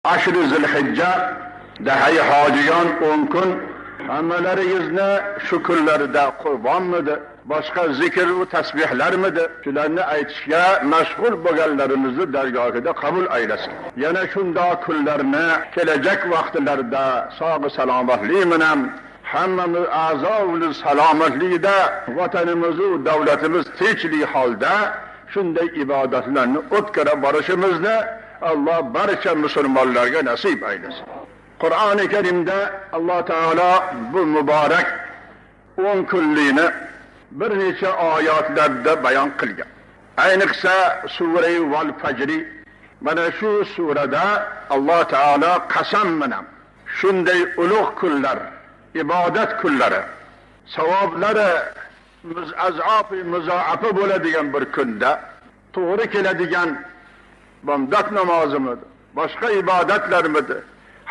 Aşırı Zilhicce, daha-i haciyan 10 gün, hammalarizni shu kunlarda qurbonmidi, boshqa zikr va tasbihlarmidi, shularni aytishga mashg'ul bo'lganlarimizni dargohida qabul aylasin. Yana shunday kunlarni kelajak vaqtlarda sog' salomatlik bilan hammamiz a'zoul salomatlikda vatanimiz va davlatimiz tinchlik holda shunday ibodatlarni o'tkara borishimizni Allah barcha musulmonlarga nasib aylasin. Qur'oni Karimda Alloh taolo bu muborak 10 kunlikni bir necha oyatlarda bayon qilgan. Ayniqsa sura-i Val Fajri, mana shu surada Alloh taolo qasam bilan shunday ulug' kunlar, ibodat kunlari, savoblari muzoafa bo'ladigan bir kunda to'g'ri keladigan bomdod namozimidi, boshqa ibodatlarmidi,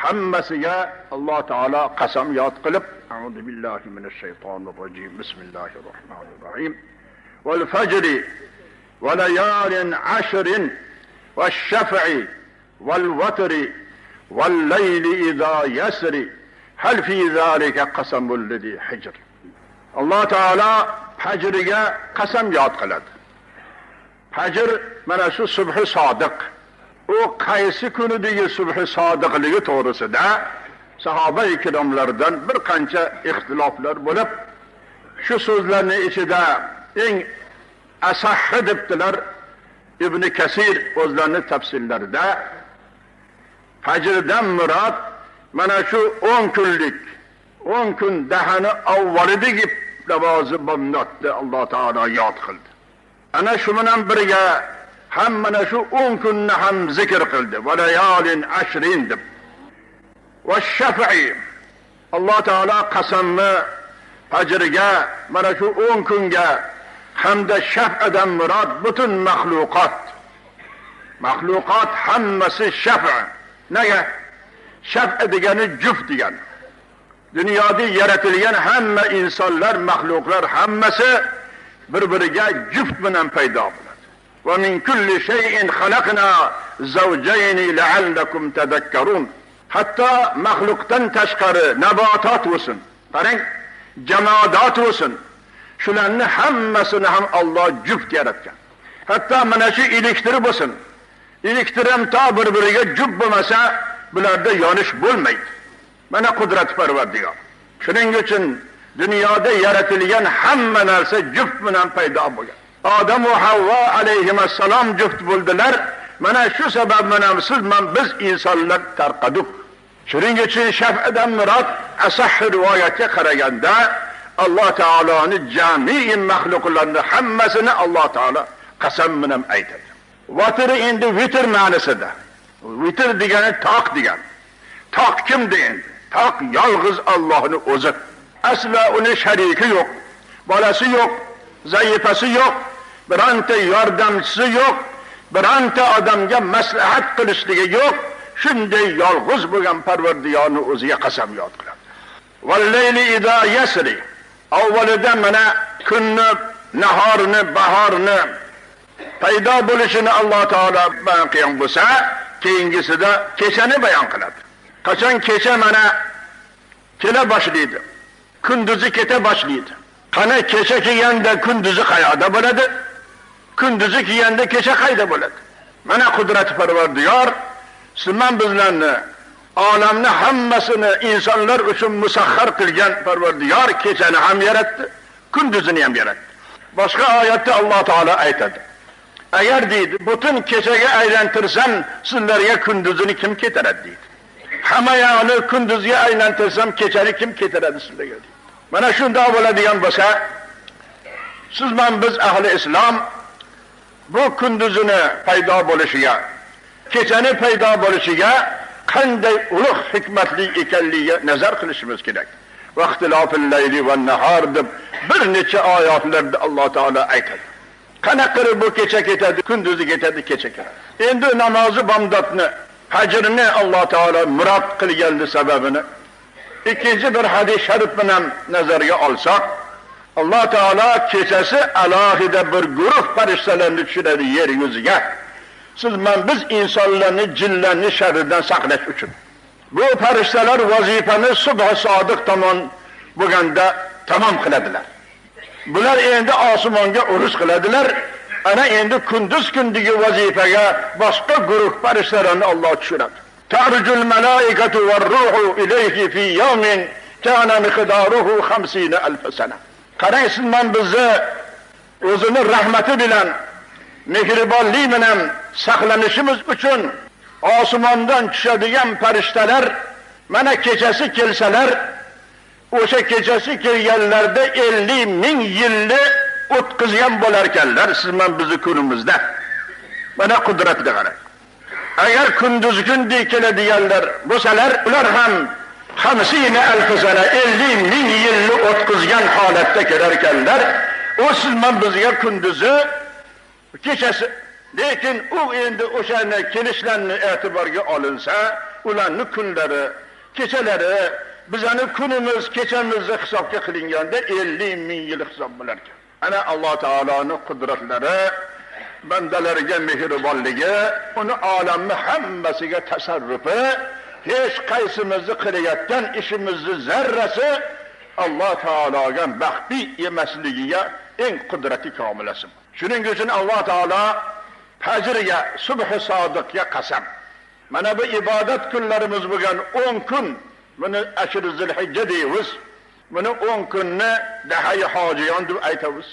hammasiga Alloh taolo qasamyod qilib, a'udhu billahi minash shaytonir rojim. Bismillahirrohmanirrohim. Val fajri va layalin ashrin vash shaf'i val watri val layli idha yasri hal fi zalika qasamul ladhi hijr. Alloh taolo fajriga qasamyod qiladi. Fajr mana shu subhi sodiq. O qaysi kunidagi subhi sodiqligi to'g'risida sahoba ikromlardan bir qancha ixtiloflar bo'lib, shu so'zlarning ichida eng asahhi debdilar Ibn Kasir o'zlarining tafsirlarida fajrdan murod mana shu 10 kunlik 10 kun dahani avvalidagi namozi bomdodni Alloh taolo yod qildi. Ana shu bilan birga ham mana shu 10 kunni ham zikr qildi. Va layalin ashrin deb. Va shaf'i. Alloh taolo qasamni fajrga mana shu 10 kunga hamda shaf'dan murod butun mahluqot. Mahluqot hammasi shaf'. Nega? Shaf' degani juft degani. Dunyoda yaratilgan hamma insonlar, mahluqlar hammasi bir-biriga juft bilan paydo bo'ladi. Va min kulli shay'in xalaqna zawjayn la'allakum tadhakkarun. Hatto mahluqdan tashqari nabotot bo'lsin, qarang, jamoadot bo'lsin, shularni hammasini ham Alloh juft yaratgan. Hatto mana shu elektr bo'lsin, elektr ham to bir-biriga juft bo'lmasa, bularda yonish bo'lmaydi. Mana qudrat Parvardigor. Shuning uchun dunyoda yaratilgan hamma narsa juft bilan paydo bo'lgan. Odam va Havvo alayhissalom juft bo'ldilar. Mana shu sabab bilan biz insonlar tarqadik. Shuning uchun shaf'dan murod asah rivoyatga qaraganda Alloh taoloning jami'i mahluqlarni hammasini Alloh taolo qasam bilan aytadi. Vatr endi vitr ma'nosida. Vitr degani toq degani. Toq kim deydi? Toq yolg'iz Allohning o'zi. Asla uni shariki yo'q, bolasi yo'q, zaifasi yo'q, bironta yordamchisi yo'q, bironta odamga maslahat qilishligi yo'q. Shunday yolg'iz bo'lgan Parvardigorning o'ziga qasamyod qiladi. Vallayli idha yasri. Avvalida mana kunni, nahorni, bahorni paydo bo'lishini Alloh taolo bayon qilgan bo'lsa, keyingisida kechani bayon qiladi. Qachon kecha mana kela boshlaydi, kunduzi keta boshlaydi. Qana kecha kelganda kunduzi qayoqda bo'ladi? Kunduzi kelganda kecha qayda bo'ladi? Mana qudrat Parvardigor sizman bizlarni olamni hammasini insonlar uchun musaxxar qilgan Parvardigor kechani ham yaratdi, kunduzini ham yaratdi. Boshqa oyatda Alloh taolo aytadi. Agar deydi, butun kechaga aylantirsam, sizlarga kunduzini kim ketaradi deydi. Hamma yo'ni kunduzga aylantirsam, kechani kim ketaradi sizlarga deydi. Mana shunday bo'ladigan bo'lsa, sizman biz ahli islom bu kunduzini paydo bo'lishiga, kechani paydo bo'lishiga qanday ulug' hikmatli ekanligiga nazar qilishimiz kerak. Vaqtilofil layli va nahar deb bir necha oyatlarda Alloh taolo aytadi. Qanaqa qilib bu kecha ketadi, kunduzi ketadi, kecha ketadi. Endi namozi bomdodni, fajrni Alloh taolo murod qilganlik sababini ikkinchi bir hadis sharif bilan nazarga olsak, Alloh taolo kechasi alohida bir guruh farishtalarni tushiradi yer yuziga. siz biz insonlarni jinlarni sharridan saqlash uchun. Bu farishtalar vazifani subh sodiq tomon bo'lganda tamom qiladilar. Bular endi osmonga urush qiladilar. Ana endi kunduz kundagi vazifaga boshqa guruh farishtalarni Alloh tushiradi. Ta'rujul malaikatu var ruhu ilayhi fi yawmin kana miqdaruhu 50000 sana. Qaraysiz, men bizni o'zini rahmati bilan, mehribonlik bilan saqlanishimiz uchun osmondan tushadigan farishtalar mana kechasi kelsalar, o'sha kechasi kelganlarda 50 000 yilni o'tkazgan bo'lar ekanlar siz men bizni kunimizda. Mana qudratga qarang. Agar kunduz kundi keladiganlar bo'lsalar, ular ham 50000 sana 50 000 yilni o'tkazgan holatda kelar ekanlar. O siz men bizga kunduzi, kechasi. Lekin u endi o'shani kelishlarni e'tiborga olinsa, ularning kunlari, kechalari bizning kunimiz, kechamizni hisobga qilinganda 50 000 yil hisob bo'lar ekan. Ana Alloh taoloning qudratlari, bandalarga mehribonligi, uni olamni hammasiga tasarrufi, hech qaysimizni qilayotgan ishimizni zarrasi Alloh taologa baxtli emasligiga eng qudrati komilasi. Shuning uchun Alloh taolo fajrga, subh-i sodiqga qasam. Mana bu ibodat kunlarimiz bo'lgan 10 kun, buni ashir Zulhijja deymiz. Buni 10 kunni dahay hojiyon deb aytamiz.